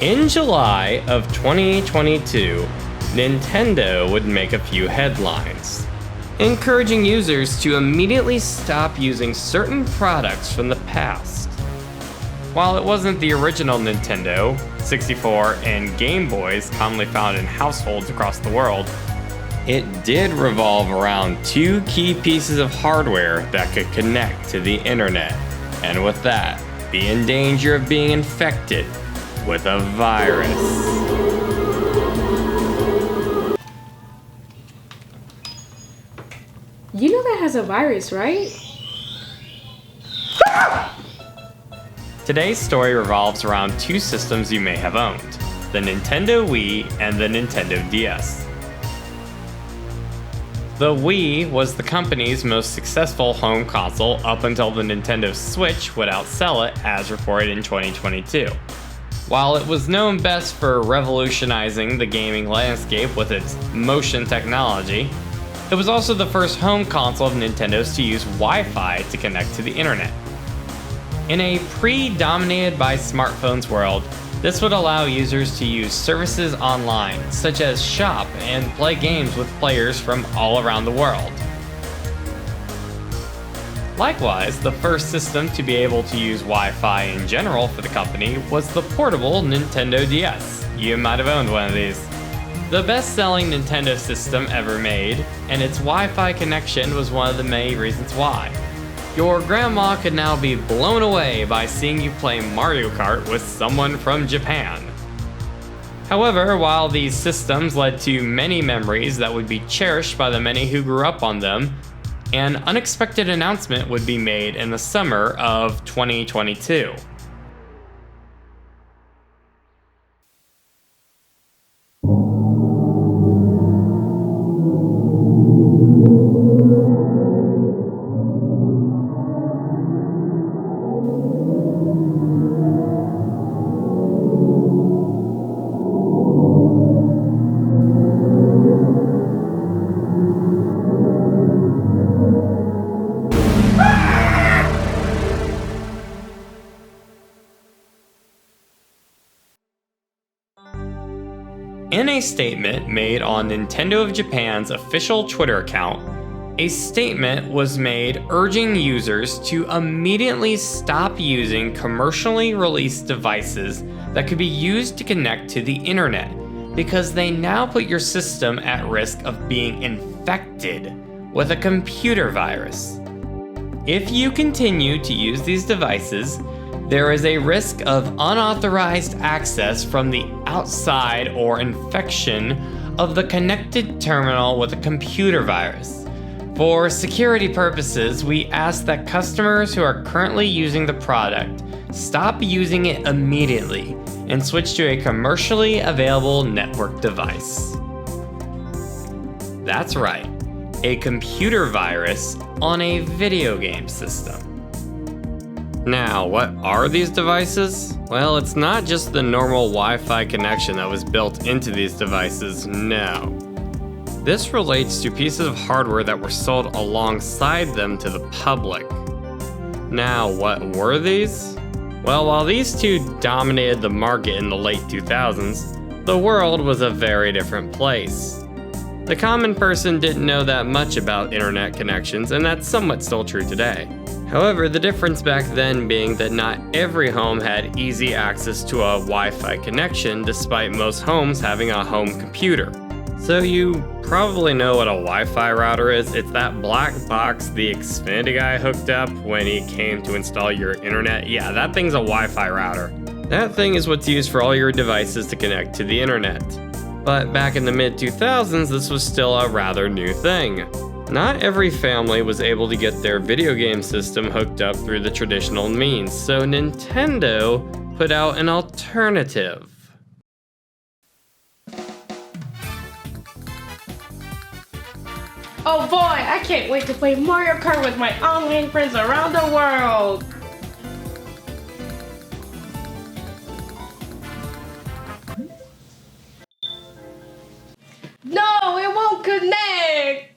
In July of 2022, Nintendo would make a few headlines, encouraging users to immediately stop using certain products from the past. While it wasn't the original Nintendo, 64, and Game Boys commonly found in households across the world, it did revolve around two key pieces of hardware that could connect to the internet, and with that, be in danger of being infected with a virus. You know that has a virus, right? Today's story revolves around two systems you may have owned, the Nintendo Wii and the Nintendo DS. The Wii was the company's most successful home console up until the Nintendo Switch would outsell it, as reported in 2022. While it was known best for revolutionizing the gaming landscape with its motion technology, it was also the first home console of Nintendo's to use Wi-Fi to connect to the internet. In a pre-dominated by smartphones world, this would allow users to use services online, such as shop and play games with players from all around the world. Likewise, the first system to be able to use Wi-Fi in general for the company was the portable Nintendo DS. You might have owned one of these. The best-selling Nintendo system ever made, and its Wi-Fi connection was one of the many reasons why. Your grandma could now be blown away by seeing you play Mario Kart with someone from Japan. However, while these systems led to many memories that would be cherished by the many who grew up on them, an unexpected announcement would be made in the summer of 2022. In a statement made on Nintendo of Japan's official Twitter account, a statement was made urging users to immediately stop using commercially released devices that could be used to connect to the internet, because they now put your system at risk of being infected with a computer virus. If you continue to use these devices, there is a risk of unauthorized access from the outside or infection of the connected terminal with a computer virus. For security purposes, we ask that customers who are currently using the product stop using it immediately and switch to a commercially available network device. That's right, a computer virus on a video game system. Now, what are these devices? Well, it's not just the normal Wi-Fi connection that was built into these devices, no. This relates to pieces of hardware that were sold alongside them to the public. Now, what were these? Well, while these two dominated the market in the late 2000s, the world was a very different place. The common person didn't know that much about internet connections, and that's somewhat still true today. However, the difference back then being that not every home had easy access to a Wi-Fi connection, despite most homes having a home computer. So you probably know what a Wi-Fi router is. It's that black box the Xfinity guy hooked up when he came to install your internet. Yeah, that thing's a Wi-Fi router. That thing is what's used for all your devices to connect to the internet. But back in the mid-2000s, this was still a rather new thing. Not every family was able to get their video game system hooked up through the traditional means, so Nintendo put out an alternative. Oh boy, I can't wait to play Mario Kart with my online friends around the world! No, it won't connect!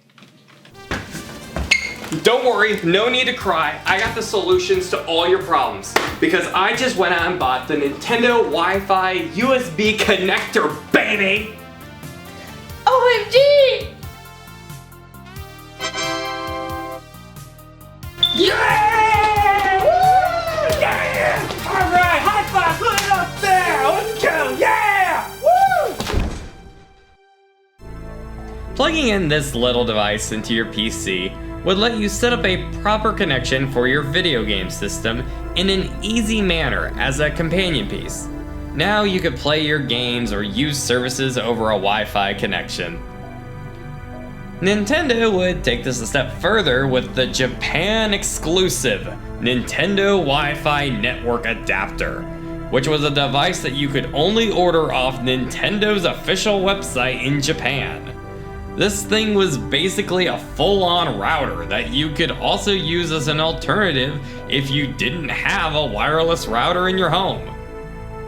don't worry, no need to cry. I got the solutions to all your problems because I just went out and bought the Nintendo Wi-Fi USB connector, baby! OMG! Yeah! Woo! Yeah! All right, high five, put it up there. Let's go, yeah! Woo! Plugging in this little device into your PC would let you set up a proper connection for your video game system in an easy manner as a companion piece. Now you could play your games or use services over a Wi-Fi connection. Nintendo would take this a step further with the Japan exclusive Nintendo Wi-Fi Network Adapter, which was a device that you could only order off Nintendo's official website in Japan. This thing was basically a full-on router that you could also use as an alternative if you didn't have a wireless router in your home.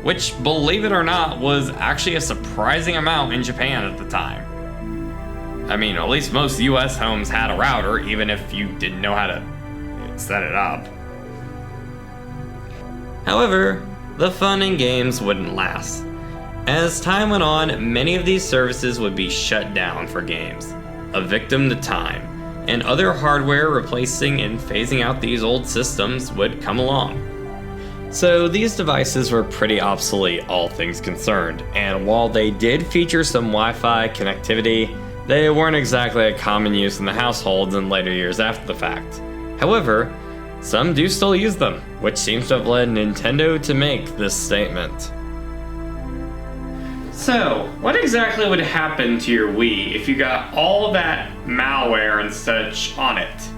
Which, believe it or not, was actually a surprising amount in Japan at the time. I mean, at least most US homes had a router, even if you didn't know how to set it up. However, the fun and games wouldn't last. As time went on, many of these services would be shut down for games, a victim to time, and other hardware replacing and phasing out these old systems would come along. So these devices were pretty obsolete, all things concerned, and while they did feature some Wi-Fi connectivity, they weren't exactly a common use in the households in later years after the fact. However, some do still use them, which seems to have led Nintendo to make this statement. So, what exactly would happen to your Wii if you got all that malware and such on it?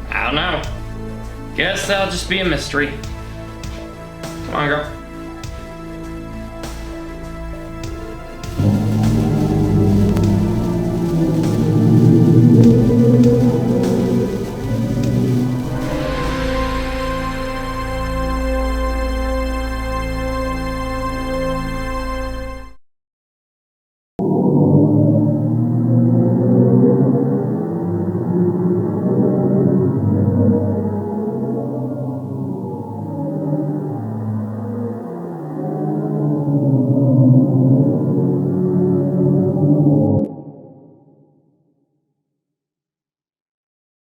I don't know. Guess that'll just be a mystery. Come on, girl.